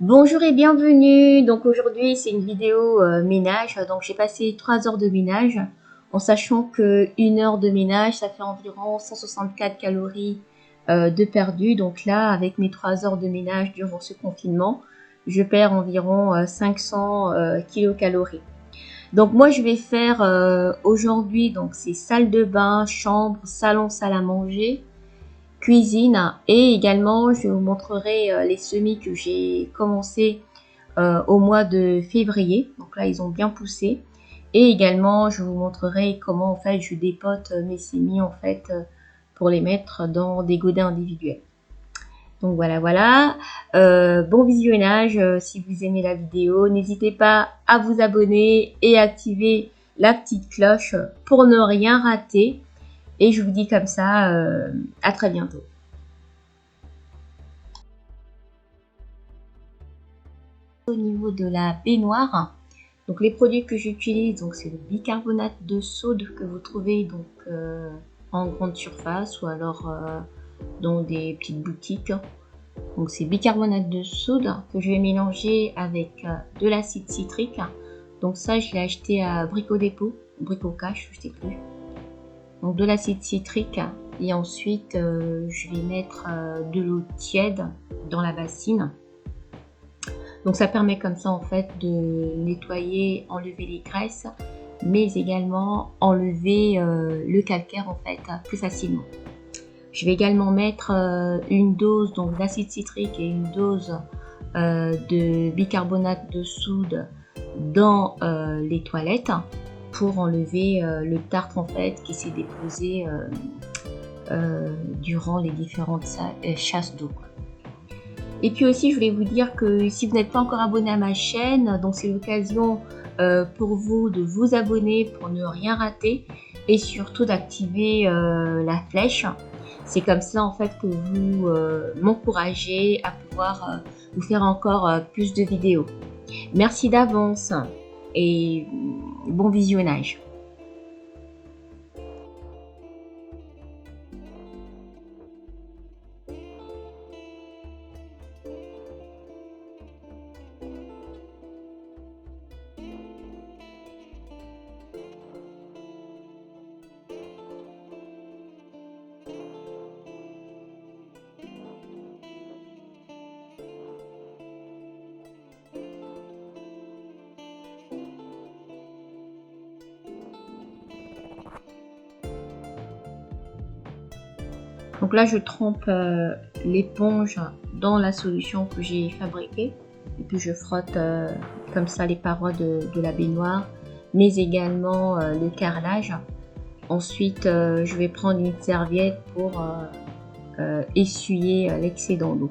Bonjour et bienvenue. Donc aujourd'hui c'est une vidéo ménage. Donc j'ai passé 3 heures de ménage en sachant que 1 heure de ménage ça fait environ 164 calories de perdu. Donc là avec mes 3 heures de ménage durant ce confinement, je perds environ 500 kilocalories. Donc moi je vais faire aujourd'hui donc c'est salle de bain, chambre, salon, salle à manger, cuisine, et également je vous montrerai les semis que j'ai commencé au mois de février. Donc là ils ont bien poussé, et également je vous montrerai comment en fait je dépote mes semis en fait pour les mettre dans des godets individuels. Donc voilà. Bon visionnage. Si vous aimez la vidéo, n'hésitez pas à vous abonner et activer la petite cloche pour ne rien rater. Et je vous dis comme ça, à très bientôt. Au niveau de la baignoire, donc les produits que j'utilise, donc c'est le bicarbonate de soude que vous trouvez donc en grande surface ou alors dans des petites boutiques. Donc c'est bicarbonate de soude que je vais mélanger avec de l'acide citrique. Donc ça je l'ai acheté à Brico Dépôt, Brico Cash, je sais plus. Donc de l'acide citrique, et ensuite je vais mettre de l'eau tiède dans la bassine. Donc ça permet comme ça en fait de nettoyer, enlever les graisses, mais également enlever le calcaire en fait plus facilement. Je vais également mettre une dose donc d'acide citrique et une dose de bicarbonate de soude dans les toilettes pour enlever le tartre en fait qui s'est déposé durant les différentes chasses d'eau. Et puis aussi, je voulais vous dire que si vous n'êtes pas encore abonné à ma chaîne, donc c'est l'occasion pour vous de vous abonner pour ne rien rater et surtout d'activer la flèche. C'est comme ça en fait que vous m'encouragez à pouvoir vous faire encore plus de vidéos. Merci d'avance et bon visionnage. Donc là, je trempe l'éponge dans la solution que j'ai fabriquée. Et puis je frotte comme ça les parois de la baignoire, mais également le carrelage. Ensuite, je vais prendre une serviette pour essuyer l'excédent d'eau.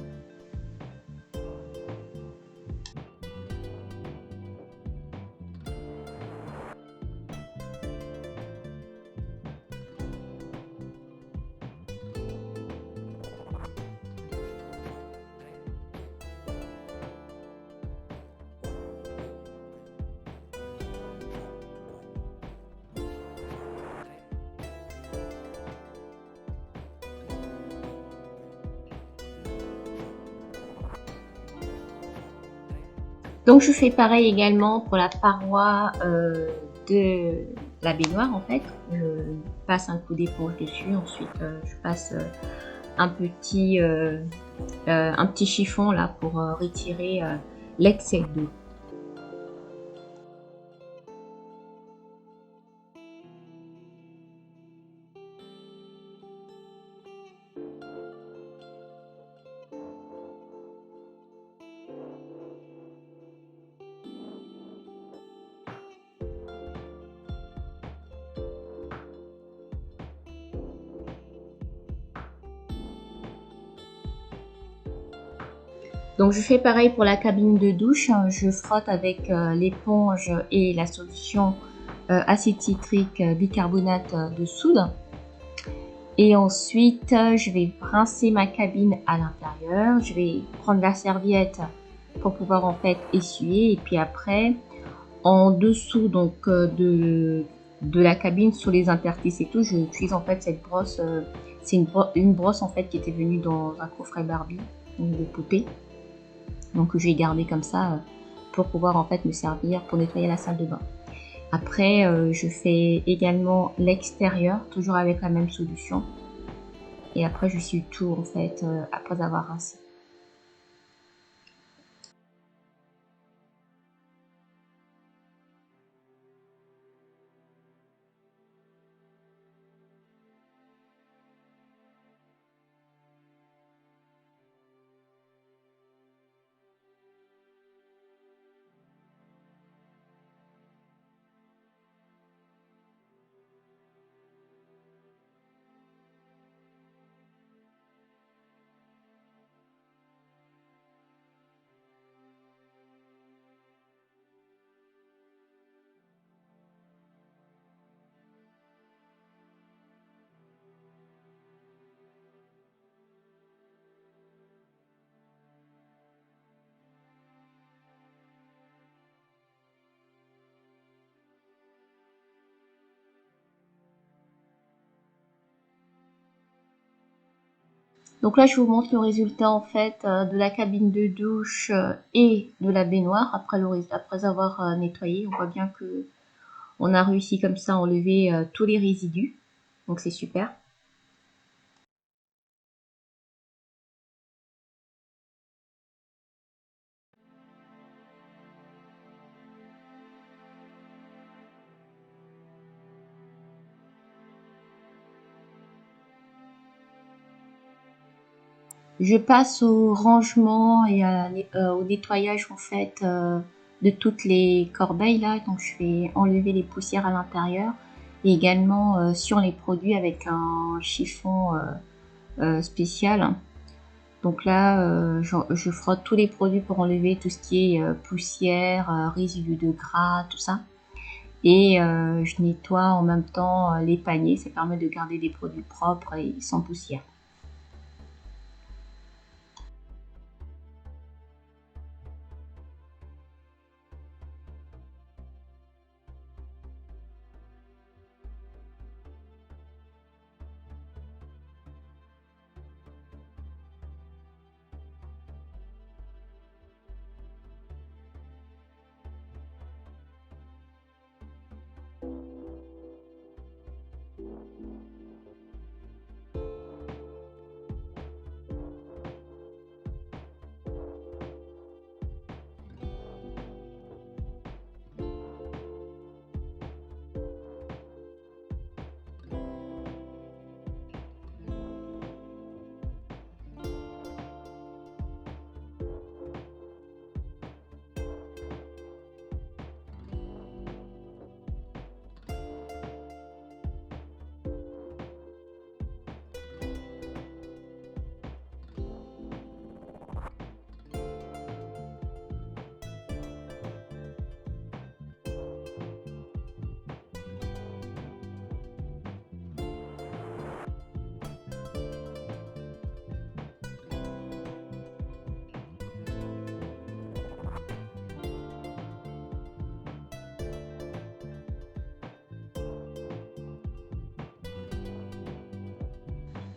Donc je fais pareil également pour la paroi de la baignoire en fait. Je passe un coup d'éponge dessus, ensuite je passe un petit chiffon là pour retirer l'excès d'eau. Donc je fais pareil pour la cabine de douche, je frotte avec l'éponge et la solution acide citrique bicarbonate de soude. Et ensuite je vais rincer ma cabine à l'intérieur, je vais prendre la serviette pour pouvoir en fait essuyer, et puis après en dessous donc de la cabine sur les interstices et tout, je utilise en fait cette brosse, c'est une brosse en fait qui était venue dans un coffret Barbie, donc de poupée. Donc je vais garder comme ça pour pouvoir en fait me servir pour nettoyer la salle de bain. Après, je fais également l'extérieur, toujours avec la même solution. Et après, je suis tout en fait après avoir rincé. Donc là, je vous montre le résultat en fait de la cabine de douche et de la baignoire après avoir nettoyé. On voit bien que on a réussi comme ça à enlever tous les résidus. Donc c'est super. Je passe au rangement et au nettoyage en fait de toutes les corbeilles là. Donc je vais enlever les poussières à l'intérieur et également sur les produits avec un chiffon spécial. Donc là, je frotte tous les produits pour enlever tout ce qui est poussière, résidus de gras, tout ça. Et je nettoie en même temps les paniers. Ça permet de garder des produits propres et sans poussière.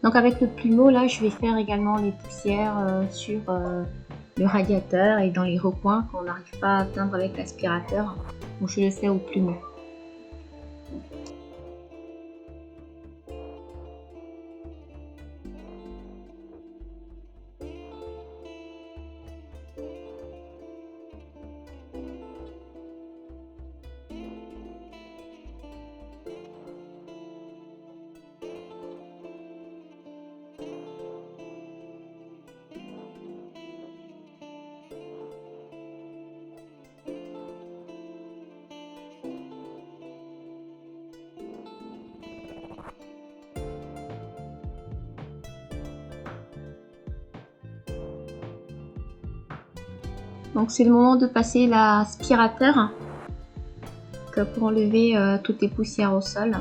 Donc avec le plumeau, là, je vais faire également les poussières sur le radiateur et dans les recoins qu'on n'arrive pas à atteindre avec l'aspirateur. Donc je le fais au plumeau. Donc c'est le moment de passer l'aspirateur pour enlever toutes les poussières au sol.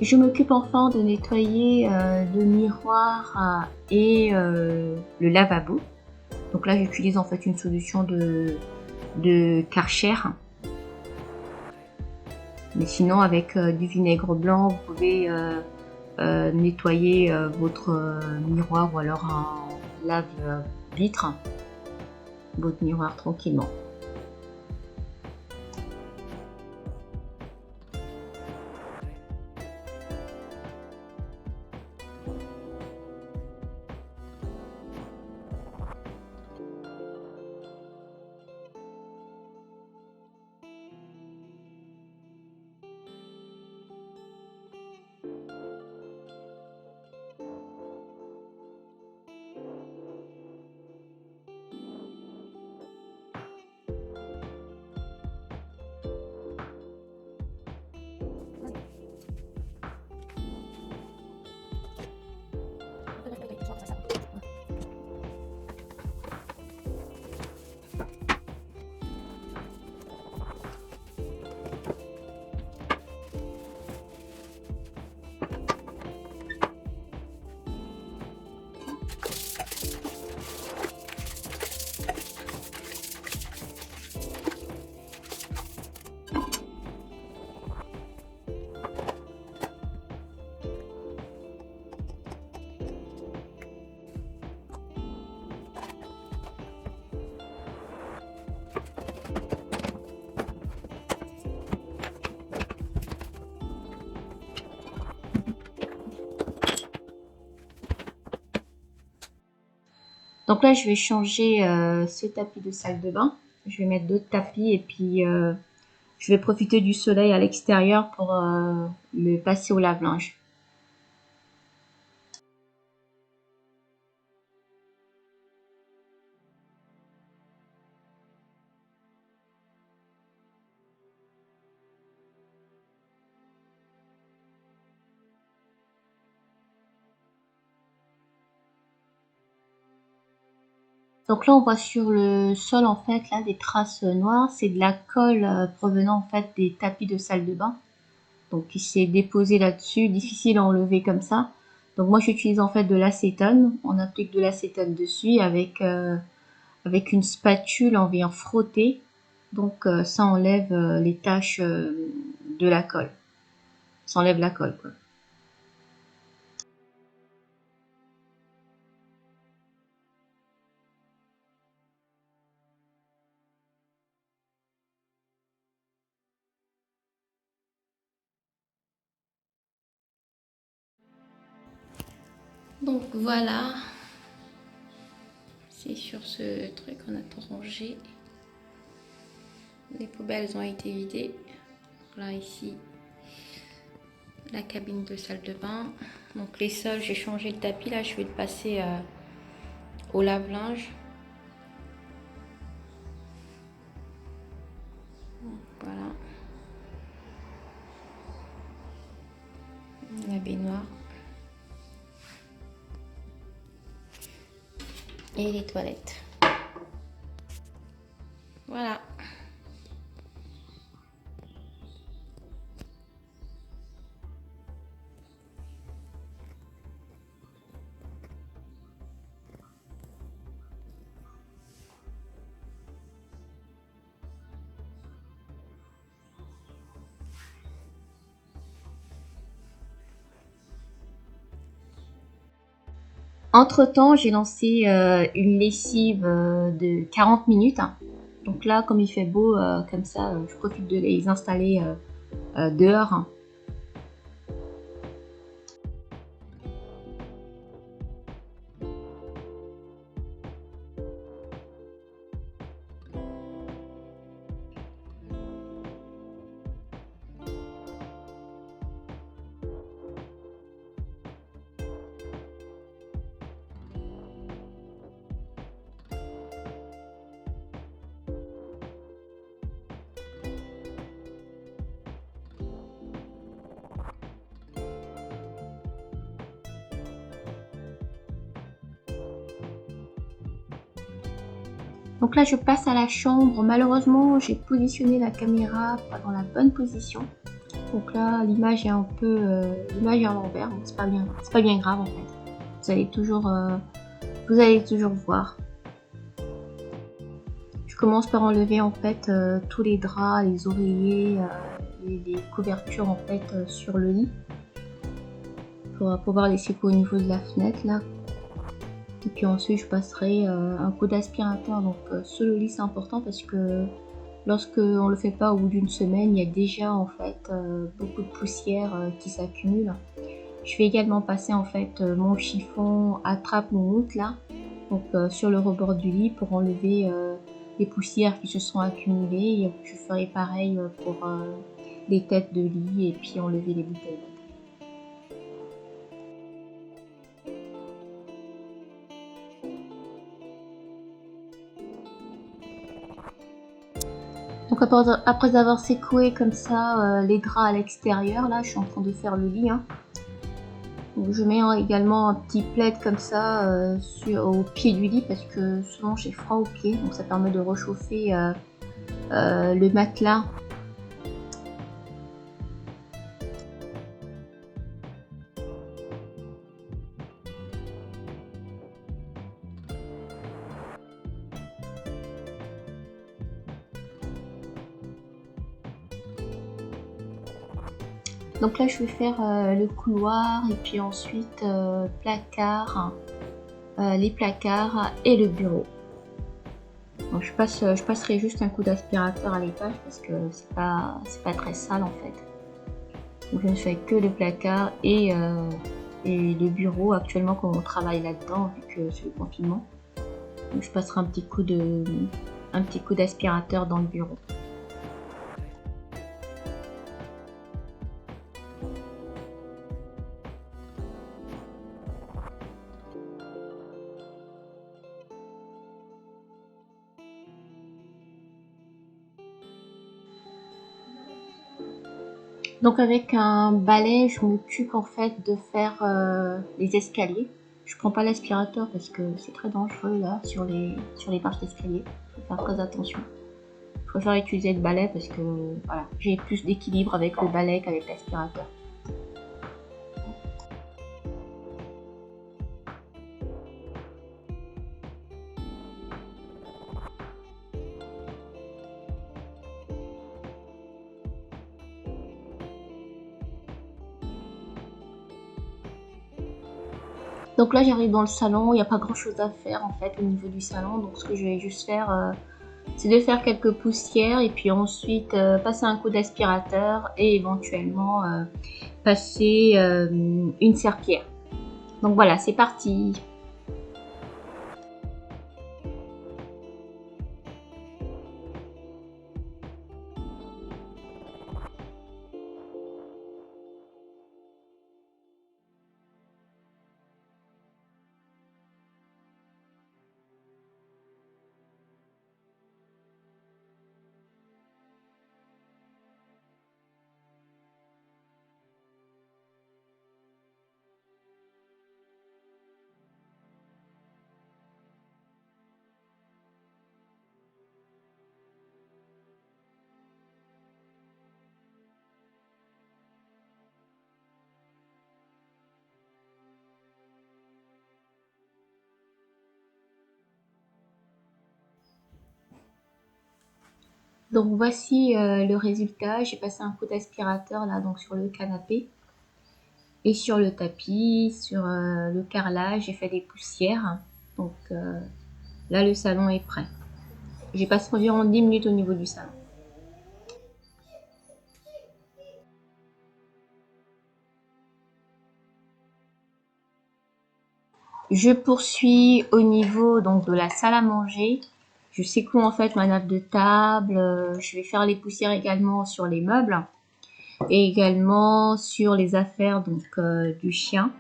Je m'occupe enfin de nettoyer le miroir et le lavabo. Donc là, j'utilise en fait une solution de Karcher. Mais sinon, avec du vinaigre blanc, vous pouvez nettoyer votre miroir ou alors un lave-vitre, votre miroir tranquillement. Donc là, je vais changer ce tapis de salle de bain. Je vais mettre d'autres tapis et puis je vais profiter du soleil à l'extérieur pour le passer au lave-linge. Donc là, on voit sur le sol en fait là des traces noires. C'est de la colle provenant en fait des tapis de salle de bain. Donc qui s'est déposé là-dessus, difficile à enlever comme ça. Donc moi, j'utilise en fait de l'acétone. On applique de l'acétone dessus avec avec une spatule, on vient frotter. Donc ça enlève les taches de la colle. Ça enlève la colle, quoi. Donc voilà, c'est sur ce truc qu'on a tout rangé. Les poubelles ont été vidées. Là ici, la cabine de salle de bain. Donc les sols, j'ai changé le tapis. Là, je vais le passer au lave-linge. Voilà. La baignoire. Et les toilettes. Voilà. Entre-temps, j'ai lancé une lessive de 40 minutes. Donc là, comme il fait beau, comme ça, je profite de les installer dehors. Donc là, je passe à la chambre. Malheureusement, j'ai positionné la caméra pas dans la bonne position. Donc là, l'image est un peu, l'image est à l'envers, donc c'est pas bien grave en fait. Vous allez toujours voir. Je commence par enlever en fait tous les draps, les oreillers, les couvertures en fait sur le lit pour pouvoir laisser qu'au niveau de la fenêtre là. Et puis ensuite je passerai un coup d'aspirateur. Donc sur le lit c'est important parce que lorsque on le fait pas au bout d'une semaine, il y a déjà en fait beaucoup de poussière qui s'accumule. Je vais également passer en fait mon chiffon attrape-moumoute là, donc sur le rebord du lit pour enlever les poussières qui se sont accumulées. Et je ferai pareil pour les têtes de lit et puis enlever les bouteilles. Donc après avoir secoué comme ça les draps à l'extérieur, là je suis en train de faire le lit. Hein. Donc je mets également un petit plaid comme ça au pied du lit parce que souvent j'ai froid aux pieds, donc ça permet de réchauffer le matelas. Donc là je vais faire le couloir et puis ensuite placard, les placards et le bureau. Donc je passerai juste un coup d'aspirateur à l'étage parce que c'est pas très sale en fait. Donc je ne fais que le placard et le bureau actuellement comme on travaille là-dedans vu que c'est le confinement. Donc je passerai un petit coup d'aspirateur dans le bureau. Donc avec un balai, je m'occupe en fait de faire les escaliers. Je prends pas l'aspirateur parce que c'est très dangereux là sur les marches d'escalier. Il faut faire très attention. Je préfère utiliser le balai parce que voilà, j'ai plus d'équilibre avec le balai qu'avec l'aspirateur. Donc là j'arrive dans le salon, il n'y a pas grand chose à faire en fait au niveau du salon. Donc ce que je vais juste faire, c'est de faire quelques poussières et puis ensuite passer un coup d'aspirateur et éventuellement passer une serpillière. Donc voilà, c'est parti. Donc voici le résultat. J'ai passé un coup d'aspirateur là donc sur le canapé et sur le tapis, sur le carrelage. J'ai fait des poussières. Donc là le salon est prêt. J'ai passé environ 10 minutes au niveau du salon. Je poursuis au niveau donc de la salle à manger. Je secoue en fait ma nappe de table. Je vais faire les poussières également sur les meubles et également sur les affaires donc du chien.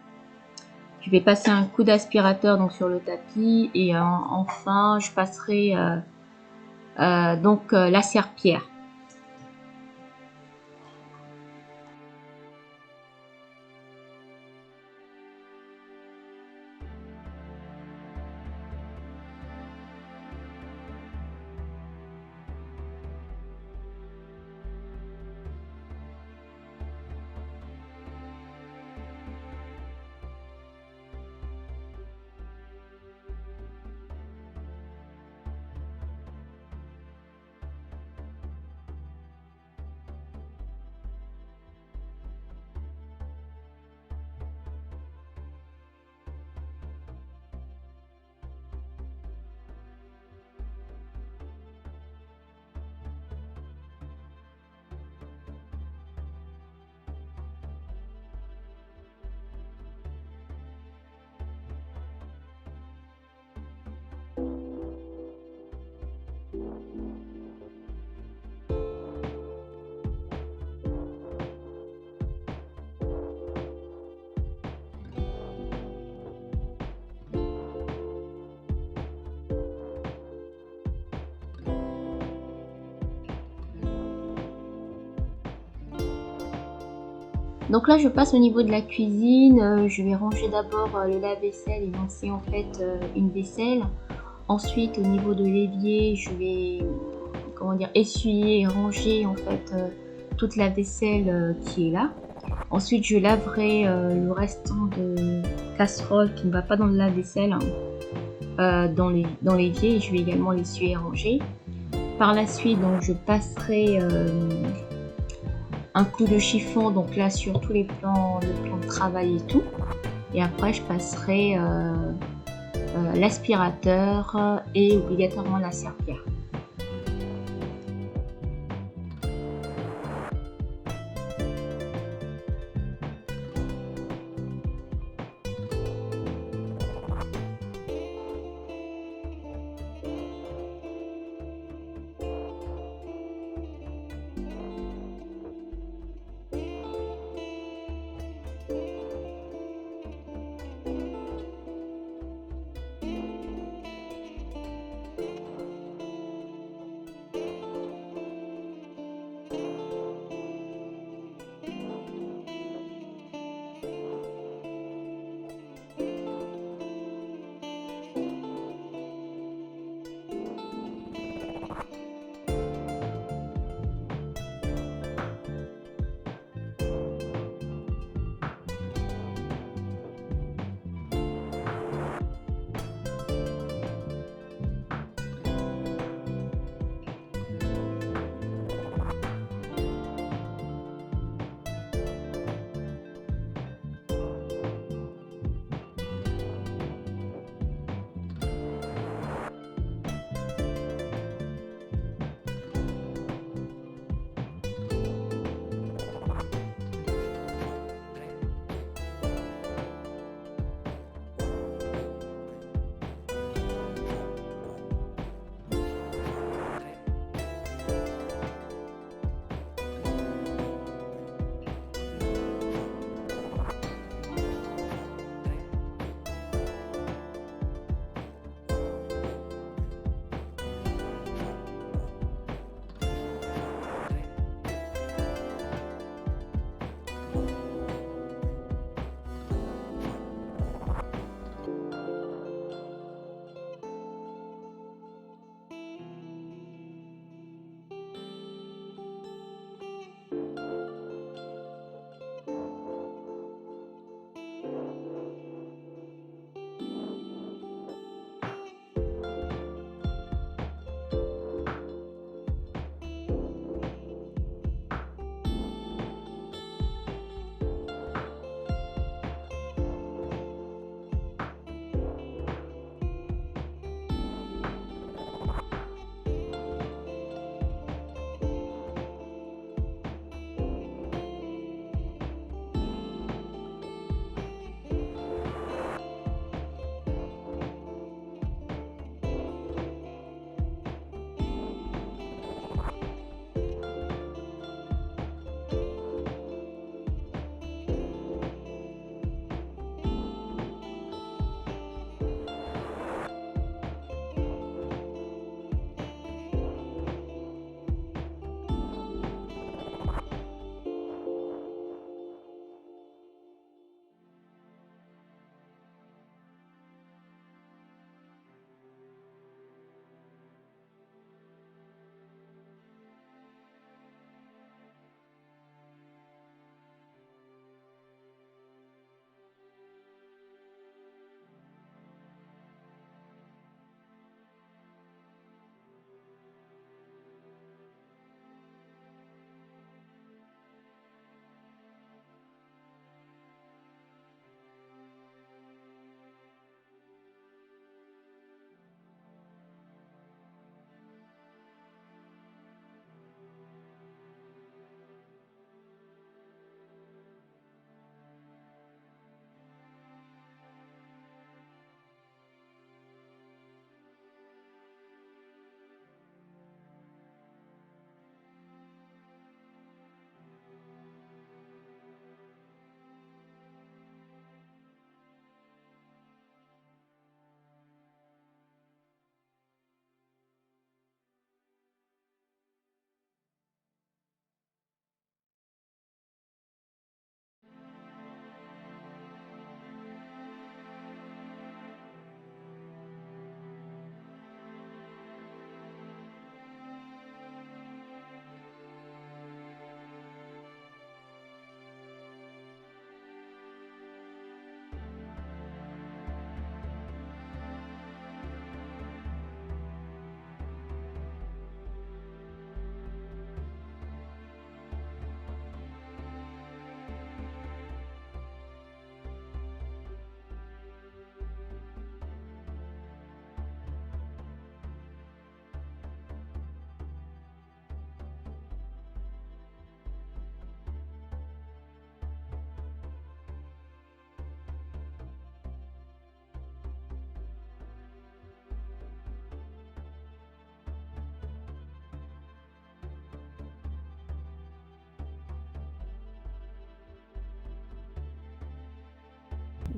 Je vais passer un coup d'aspirateur donc sur le tapis et enfin je passerai donc la serpillière. Donc là, je passe au niveau de la cuisine. Je vais ranger d'abord le lave-vaisselle et lancer en fait une vaisselle. Ensuite, au niveau de l'évier, je vais, comment dire, essuyer et ranger en fait toute la vaisselle qui est là. Ensuite, je laverai le restant de casserole qui ne va pas dans le lave-vaisselle dans l'évier et je vais également l'essuyer et ranger. Par la suite, donc, je passerai un coup de chiffon donc là sur tous les plans, le plan de travail et tout. Et après, je passerai l'aspirateur et obligatoirement la serpillière.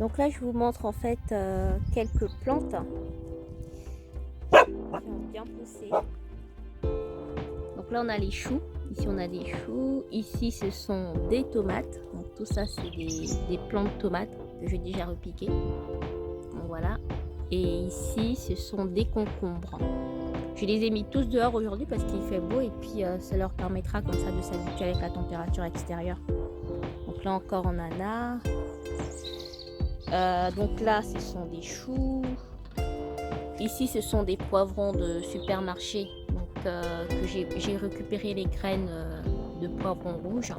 Donc là, je vous montre en fait quelques plantes qui ont bien poussé. Donc là, on a les choux. Ici, on a des choux. Ici, ce sont des tomates. Donc tout ça, c'est des plants de tomates que j'ai déjà repiquées. Donc voilà. Et ici, ce sont des concombres. Je les ai mis tous dehors aujourd'hui parce qu'il fait beau et puis ça leur permettra comme ça de s'habituer avec la température extérieure. Donc là encore, on en a. Donc là, ce sont des choux. Ici, ce sont des poivrons de supermarché. Donc, que j'ai récupéré les graines de poivrons rouges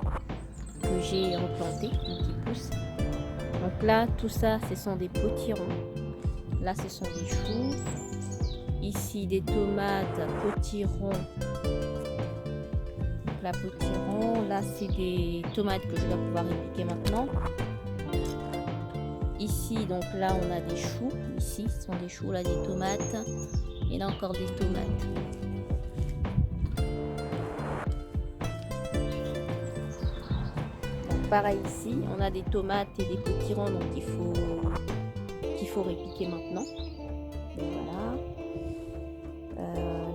que j'ai replantées, donc qui poussent. Donc là, tout ça, ce sont des potirons. Là, ce sont des choux. Ici, des tomates potirons. Donc là, potirons. Là, c'est des tomates que je dois pouvoir répliquer maintenant. Ici, donc là, on a des choux. Ici, ce sont des choux, là, des tomates. Et là, encore des tomates. Donc, pareil ici, on a des tomates et des potirons, donc qu'il faut répliquer maintenant. Donc, voilà.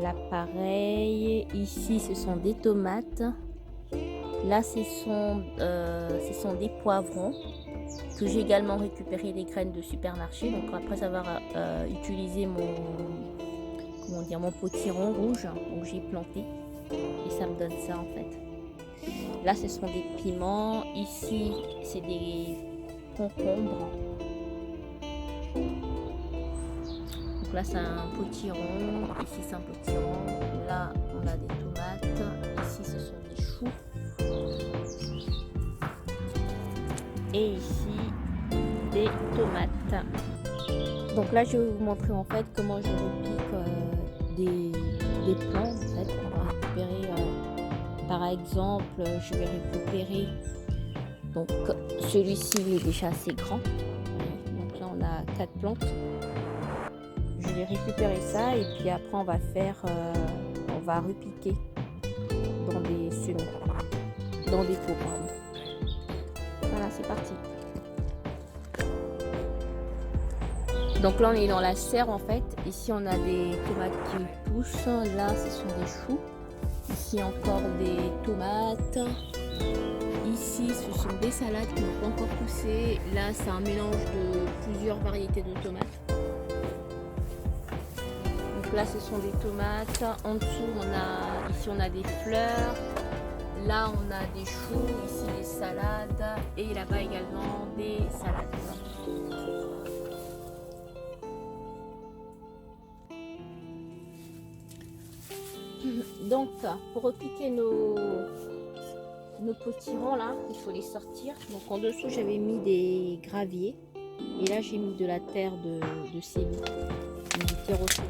Là, pareil. Ici, ce sont des tomates. Là, ce sont des poivrons que j'ai également récupéré les graines de supermarché. Donc après avoir utilisé mon potiron rouge, donc j'ai planté et ça me donne ça en fait. Là, ce sont des piments. Ici, c'est des concombres. Donc là, c'est un potiron. Ici, c'est un potiron. Là, on a des tomates. Ici, ce sont des choux. Et ici, des tomates. Donc là, je vais vous montrer en fait comment je repique des plants. En fait, on va récupérer, par exemple, je vais récupérer. Donc celui-ci, il est déjà assez grand. Donc là, on a 4 plantes. Je vais récupérer ça et puis après, on va repiquer dans des semis, dans des pots. Pardon. Voilà, c'est parti. Donc là, on est dans la serre en fait. Ici, on a des tomates qui poussent. Là, ce sont des choux. Ici, encore des tomates. Ici, ce sont des salades qui n'ont pas encore poussé. Là, c'est un mélange de plusieurs variétés de tomates. Donc là, ce sont des tomates. En dessous, on a des fleurs. Là, on a des choux. Ici, des salades. Et là-bas également, des salades. Donc, pour repiquer nos potirons là, il faut les sortir. Donc en dessous, j'avais mis des graviers. Et là, j'ai mis de la terre de semis, du terreau semis.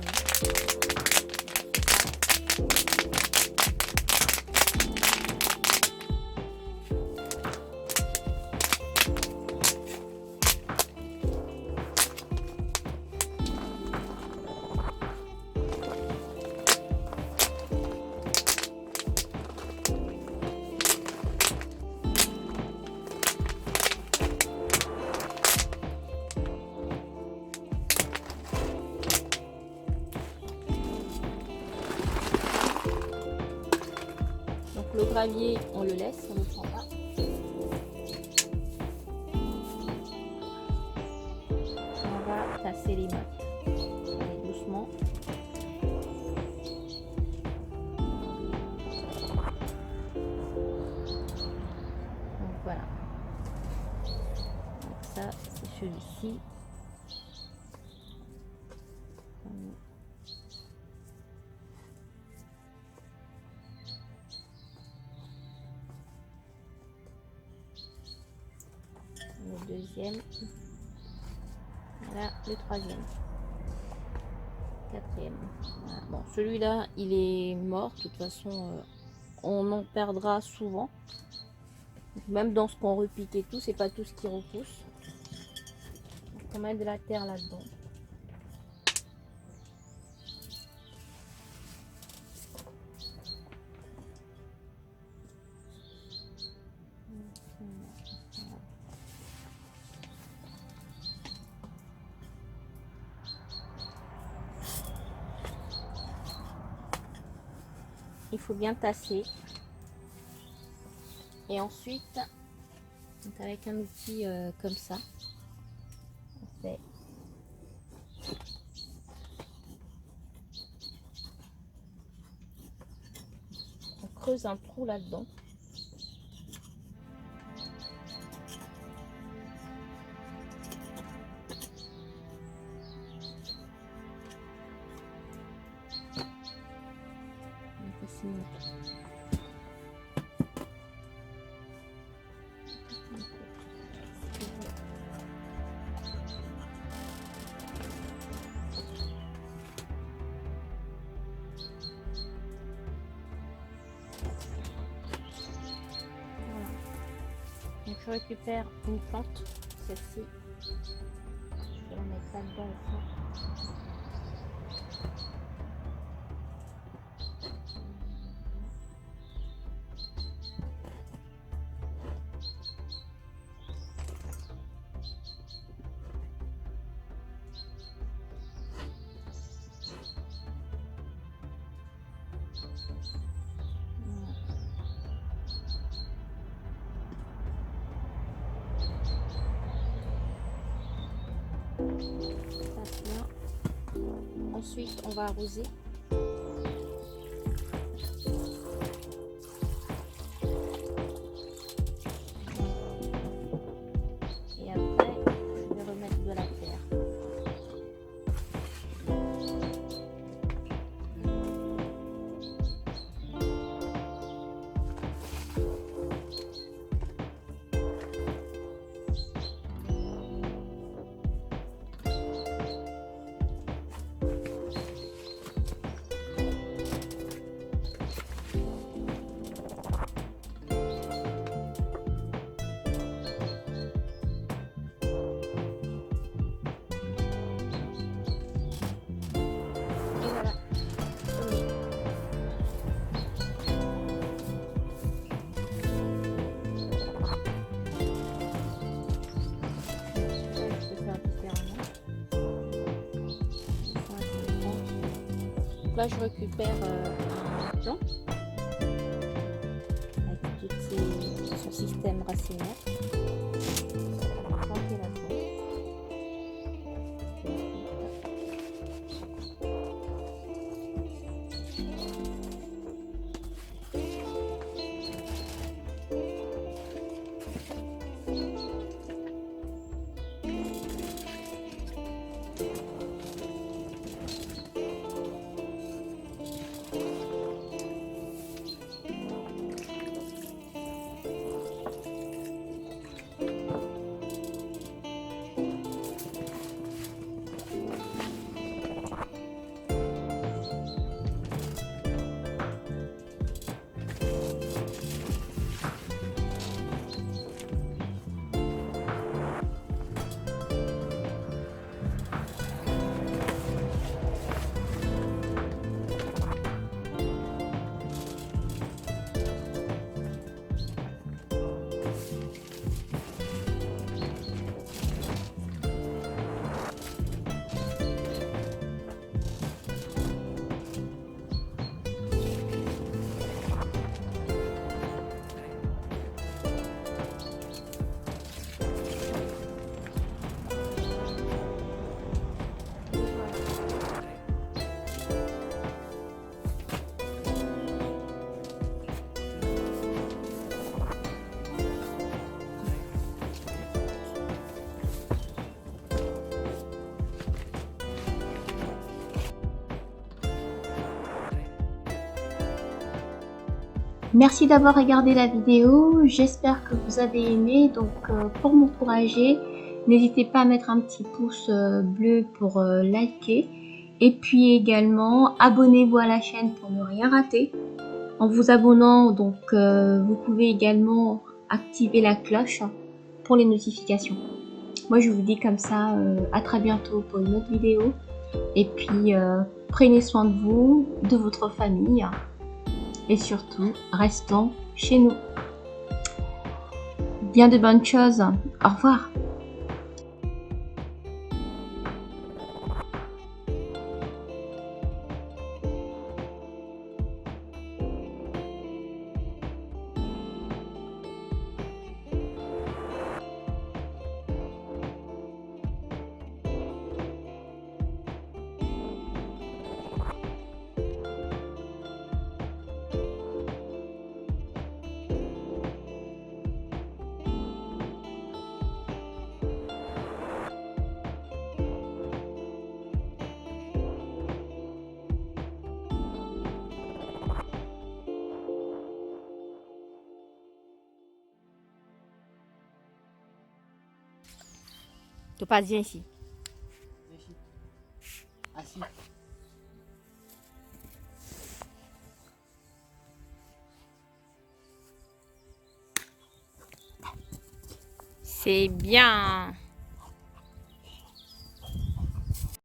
Le gravier, on le laisse, on ne le prend pas. On va tasser les mottes. Allez, doucement. Donc voilà. Donc ça, c'est celui-ci. Le deuxième, voilà le troisième, quatrième. Voilà. Bon, celui-là, il est mort. De toute façon, on en perdra souvent. Même dans ce qu'on repique et tout, c'est pas tout ce qui repousse. Donc, on met de la terre là-dedans. il faut bien tasser. Et ensuite, donc avec un outil comme ça, on creuse un trou là-dedans. Donc je récupère une plante, celle-ci. Je vais la mettre là-dedans au fond. Ensuite, on va arroser. Et après, je vais remettre de la terre. Là, je récupère un plant avec son système racinaire. On va planter là-dedans. Merci d'avoir regardé la vidéo, j'espère que vous avez aimé. Donc pour m'encourager, n'hésitez pas à mettre un petit pouce bleu pour liker. Et puis également, abonnez-vous à la chaîne pour ne rien rater. En vous abonnant, donc vous pouvez également activer la cloche pour les notifications. Moi je vous dis comme ça, à très bientôt pour une autre vidéo. Et puis prenez soin de vous, de votre famille. Et surtout, restons chez nous. Bien de bonnes choses. Au revoir. Topaz, viens ici. Viens ici. Assis. C'est bien.